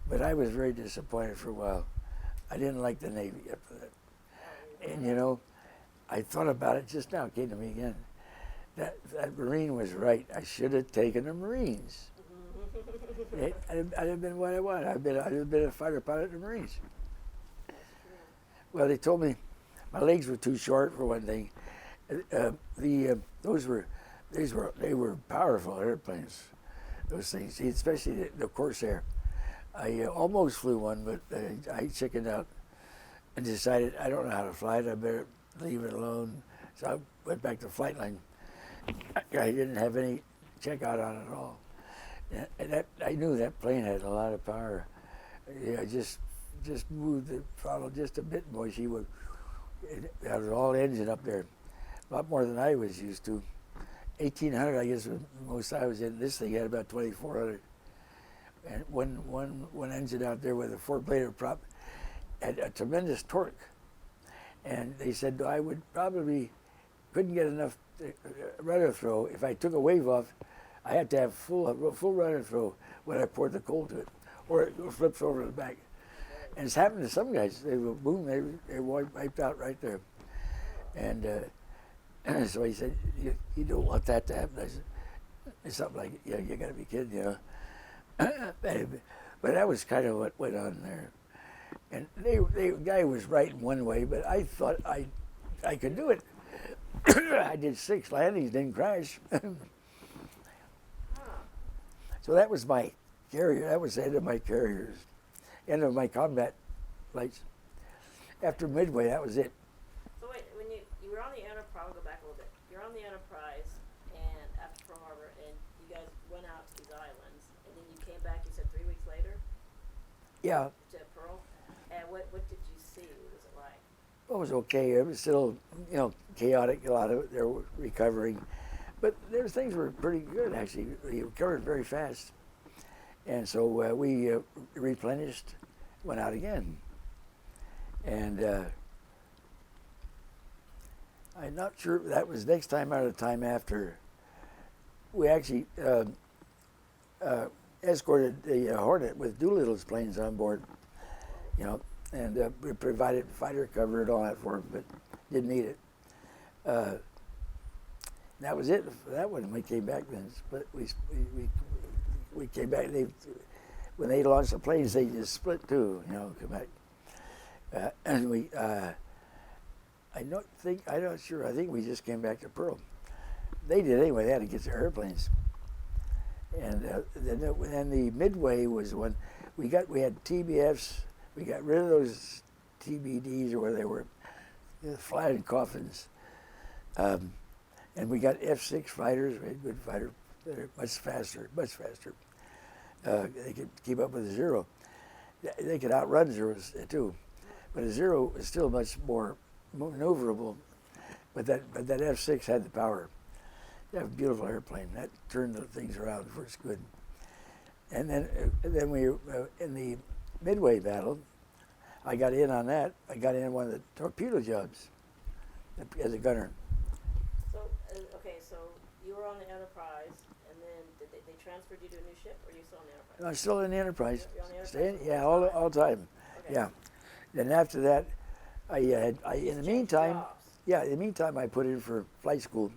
But I was very disappointed for a while. I didn't like the Navy after that. And you know, I thought about it just now, it came to me again. That Marine was right. I should have taken the Marines. I'd have been what I wanted. I'd have been a fighter pilot in the Marines. Well, they told me my legs were too short for one thing. They were powerful airplanes. Those things, especially the Corsair. I almost flew one, but I chickened out and decided I don't know how to fly it. I better leave it alone. So I went back to flight line. I didn't have any checkout on it at all. And I knew that plane had a lot of power. Yeah, I just moved the throttle just a bit, boy. She would. That was all engine up there, a lot more than I was used to. 1,800, I guess, was the most I was in. This thing had about 2,400. And one engine out there with a 4-blader prop had a tremendous torque. And they said I would probably couldn't get enough rudder throw. If I took a wave off, I had to have full rudder throw when I poured the coal to it, or it flips over the back. And it's happened to some guys. They were boom, they were wiped out right there. And so he said, you don't want that to happen. I said, it's something like, yeah, you got to be kidding, you know. But that was kind of what went on there. And the guy was right in one way, but I thought I could do it. I did 6 landings, didn't crash. So that was my carrier. That was the end of my carriers, end of my combat flights. After Midway, that was it. So wait, when you were on the Enterprise, I'll go back a little bit. You're on the Enterprise, and after Pearl Harbor, and you guys went out to these islands, and then you came back. You said 3 weeks later. Yeah. To Pearl, and what did you see? What was it like? It was okay. It was still, chaotic. A lot of it. They were recovering, but those things were pretty good actually. We recovered very fast, and so we replenished, went out again, and I'm not sure if that was next time or the time after. We actually escorted the Hornet with Doolittle's planes on board, and we provided fighter cover and all that for them, but didn't need it. That was it for that one. We came back then, but we came back. When they launched the planes, they just split too, come back. And I'm not sure. I think we just came back to Pearl. They did anyway. They had to get their airplanes. And then the Midway was when we had TBFs. We got rid of those TBDs, or where they were flying coffins. And we got F-6 fighters. We had good fighters. They're much faster. They could keep up with a Zero. They could outrun Zeros too. But a Zero is still much more maneuverable. But that F-6 had the power. They have a beautiful airplane. That turned the things around first good. And then we in the Midway battle, I got in on that. I got in one of the torpedo jobs as a gunner. So so you were on the Enterprise, and then they transferred you to a new ship, or are you still on the Enterprise? No, I'm still in the Enterprise. You're on the Enterprise? Yeah, all the time. Okay. Yeah. Then after that, in the meantime, jobs. I put in for flight school.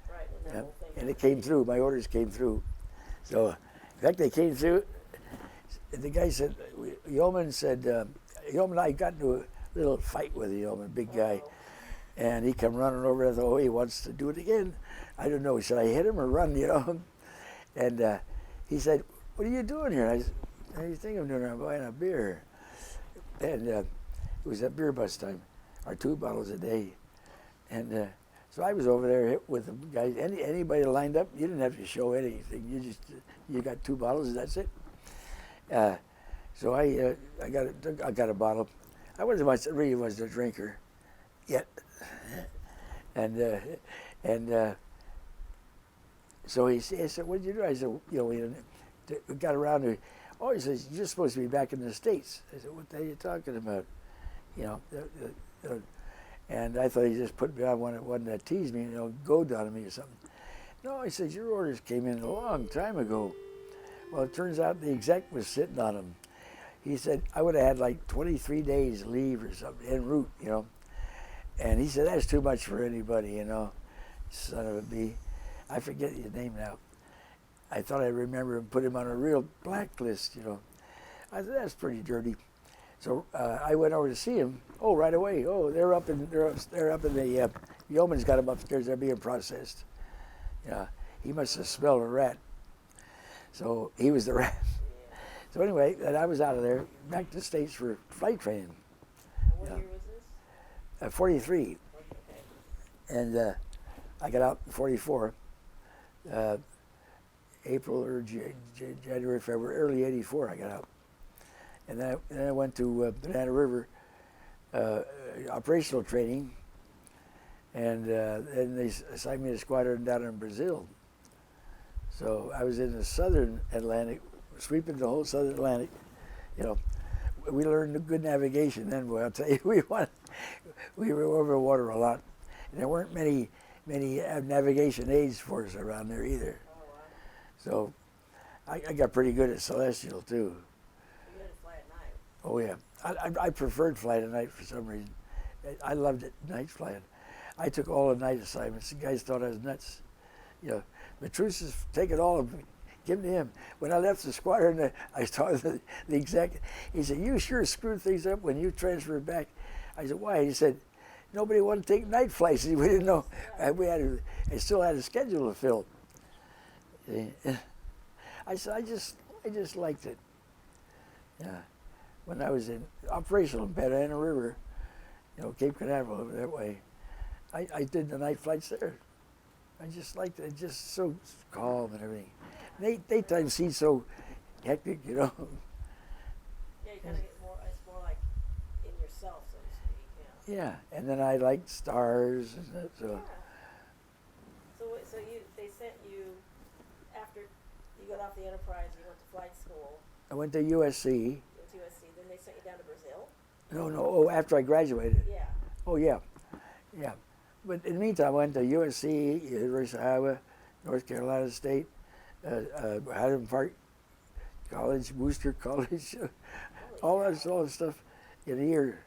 Right, and that whole thing. And it came through. My orders came through. So, in fact, they came through. The guy said, Yeoman said, Yeoman, I got into a little fight with the Yeoman, big guy. And he come running over. I thought, he wants to do it again. I don't know. Should I hit him or run, And he said, what are you doing here? I said, what do you think I'm doing? I'm buying a beer. And it was at beer bus time, or 2 bottles a day. And so I was over there with the guys. Anybody lined up, you didn't have to show anything. You got 2 bottles, and that's it. So I got a bottle. I really wasn't a drinker yet. And so he said, what did you do? I said, we got around to, he says, you're supposed to be back in the States. I said, what the hell are you talking about? And I thought he just put me on one that teased me, goad on me or something. No, he says, your orders came in a long time ago. Well, it turns out the exec was sitting on them. he said, I would have had like 23 days leave or something en route, you know. And he said, that's too much for anybody, you know. Son of a bee. I forget his name now. I thought I remember him, put him on a real blacklist, you know. I said, that's pretty dirty. So I went over to see him. Oh, right away. Oh, they're up in the yeoman's got them upstairs. They're being processed. Yeah, he must have smelled a rat. So he was the rat. So anyway, and I was out of there, back to the States for flight training. And what year was this? 43. Okay. And I got out in 44. April or January, February, early 84 I got out. And then I went to Banana River operational training. And then they assigned me to a squadron down in Brazil. So I was in the southern Atlantic, sweeping the whole southern Atlantic. You know, we learned good navigation then, boy, I'll tell you, we were over the water a lot. And there weren't many navigation aids for us around there either. Oh, wow. So I got pretty good at Celestial too. You had to fly at night. Oh yeah, I preferred flying at night for some reason. I loved it, night flying. I took all the night assignments. The guys thought I was nuts. You know, Mathrusse is take it all, give them to him. When I left the squadron, I talked to the exec. He said, "You sure screwed things up when you transferred back." I said, "Why?" He said, "Nobody wanted to take night flights. We didn't know. I still had a schedule to fill." I said, I just liked it. Yeah, when I was in operational in Banana River, you know, Cape Canaveral over that way, I did the night flights there. I just liked it. It's just so calm and everything. Daytime seems so hectic, you know. Yeah, you kind of get more. It's more like in yourself, so to speak. Yeah, and then I liked stars and that, so. Yeah. So they sent you after you got off the Enterprise. You went to flight school. I went to USC. You went to USC. Then they sent you down to Brazil. No. Oh, after I graduated. Yeah. Oh yeah. But in the meantime, I went to USC, University of Iowa, North Carolina State, Highland Park College, Worcester College, all that stuff in a year.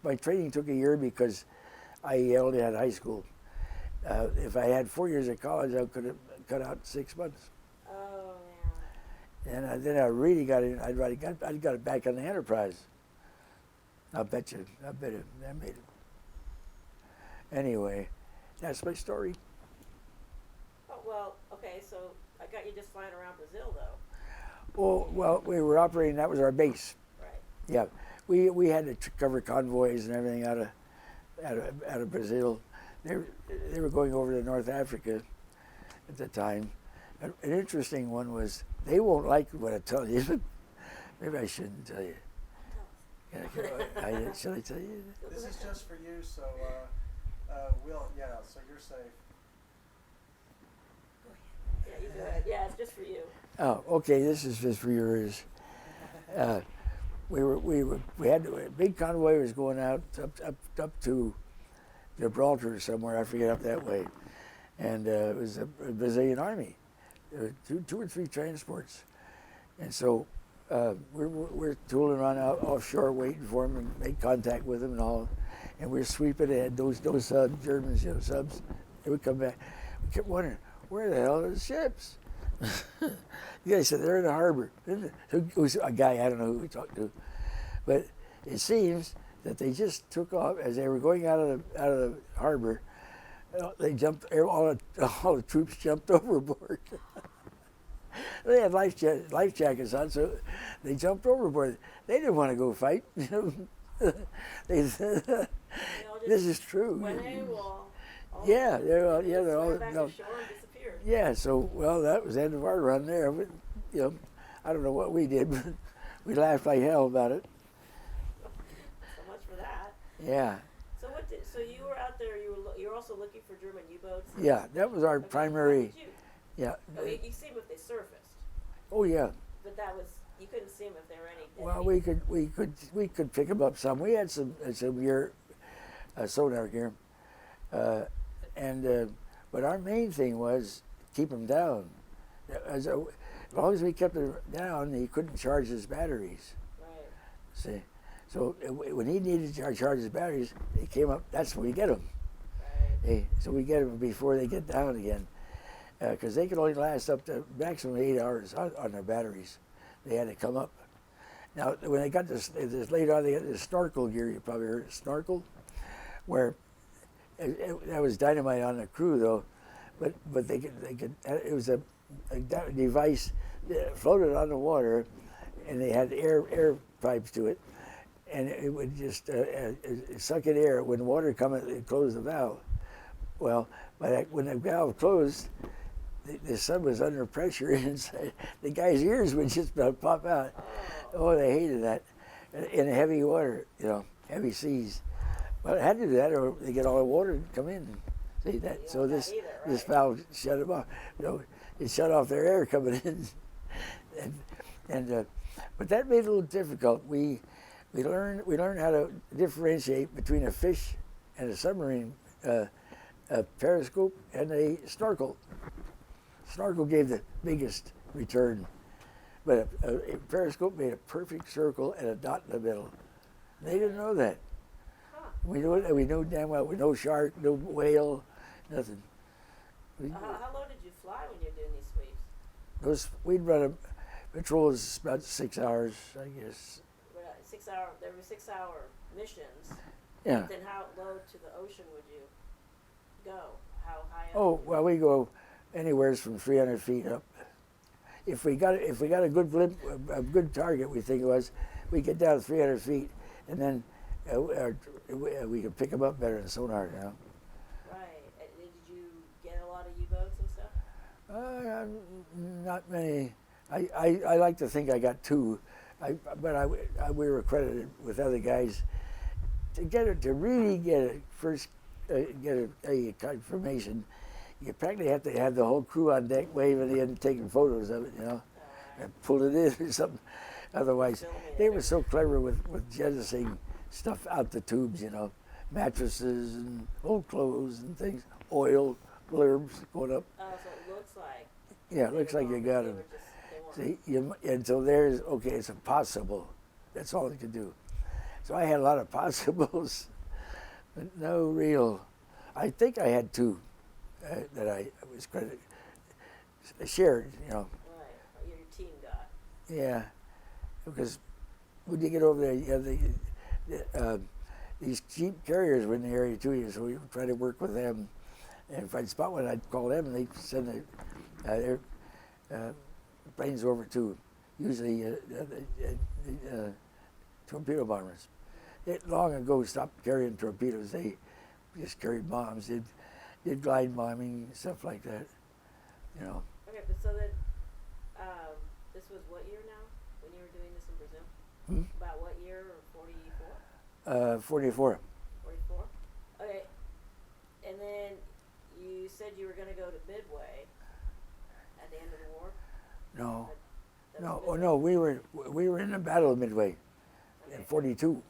My training took a year because I only had high school. If I had 4 years of college, I could have cut out 6 months. Oh yeah. And then I really got in. I got it back on the Enterprise. I bet it. That made it. Anyway, that's my story. Oh, well, okay, so I got you just flying around Brazil, though. Oh, well, we were operating. That was our base. Right. Yeah, we had to cover convoys and everything out of Brazil. They were going over to North Africa at the time. An interesting one was they won't like what I tell you. Maybe I shouldn't tell you. Should I tell you? This is just for you, so so you're safe. Yeah, you go ahead. Yeah, it's just for you. Oh, okay. This is just for yours. We had a big convoy was going out up to Gibraltar somewhere. I forget, up that way, and it was a Brazilian army. There were two or three transports, and so we're tooling around out offshore, waiting for them and make contact with them and all. And we're sweeping ahead. Those Germans, subs, they would come back. We kept wondering, where the hell are the ships? The guy said they're in the harbor. It was a guy, I don't know who we talked to, but it seems that they just took off as they were going out of the harbor. They jumped. All the troops jumped overboard. They had life jackets on, so they jumped overboard. They didn't want to go fight. This is true. Went AWOL. Yeah, they're all back no. to shore and disappeared. Yeah. So that was the end of our run there. But, I don't know what we did, but we laughed like hell about it. So much for that. Yeah. So you were out there. You were also looking for German U-boats. Yeah, that was our Okay, primary. how did you? Yeah. Oh, you see them if they surfaced. Oh yeah. But you couldn't see them if there were any. Well, we could pick them up some. We had some gear, sonar gear, but our main thing was keep them down. As long as we kept them down, he couldn't charge his batteries. Right. See, so when he needed to charge his batteries, they came up. That's when we get them. Right. So we get them before they get down again, because they could only last up to maximum 8 hours on their batteries. They had to come up. Now, when they got this later on, they got this snorkel gear. You probably heard of snorkel, where that was dynamite on the crew though, but they could. It was a device that floated on the water, and they had air pipes to it, and it would just suck in air. When water come, it closed the valve. Well, when the valve closed, the sun was under pressure inside. The guy's ears would just about pop out. Oh, they hated that in heavy water, heavy seas. Well, it had to do that, or they get all the water to come in. See that? So this valve shut them off. It shut off their air coming in, but that made it a little difficult. We learned how to differentiate between a fish and a submarine, a periscope and a snorkel. Snorkel gave the biggest return, but a periscope made a perfect circle and a dot in the middle. They didn't know that. Huh. We knew damn well. We no shark, no whale, nothing. How low did you fly when you're doing these sweeps? We'd run a patrol is about 6 hours, I guess. 6 hour. There were 6 hour missions. Yeah. Then how low to the ocean would you go? How high up? Oh well, we go anywhere from 300 feet up. If we got a good blimp, a good target, we think it was, we get down to 300 feet, and then we could pick them up better than sonar now. Right. Did you get a lot of U-boats and stuff? Not many. I like to think I got 2, but we were accredited with other guys to really get a confirmation. You practically have to have the whole crew on deck waving in, taking photos of it, and pull it in or something. Otherwise, they were so clever with jettisoning stuff out the tubes, mattresses and old clothes and things, oil blurbs going up. Oh, so it looks like. Yeah, it looks like you got them. See, and so there's, okay, it's impossible. That's all it could do. So I had a lot of possibles, but no real. I think I had 2 that I was credited, shared, Right, your team got. Yeah, because when you get over there, you have these cheap carriers were in the area too, so we would try to work with them. And if I'd spot one, I'd call them, and they'd send their planes over to usually torpedo bombers. They long ago stopped carrying torpedoes. They just carried bombs. They did glide bombing, stuff like that. Okay, but so then, this was what year now? When you were doing this in Brazil? About what year? 44? 44. 44? Okay. And then you said you were going to go to Midway at the end of the war? No. That No, was oh Midway? no, we were in the Battle of Midway in Okay. 42.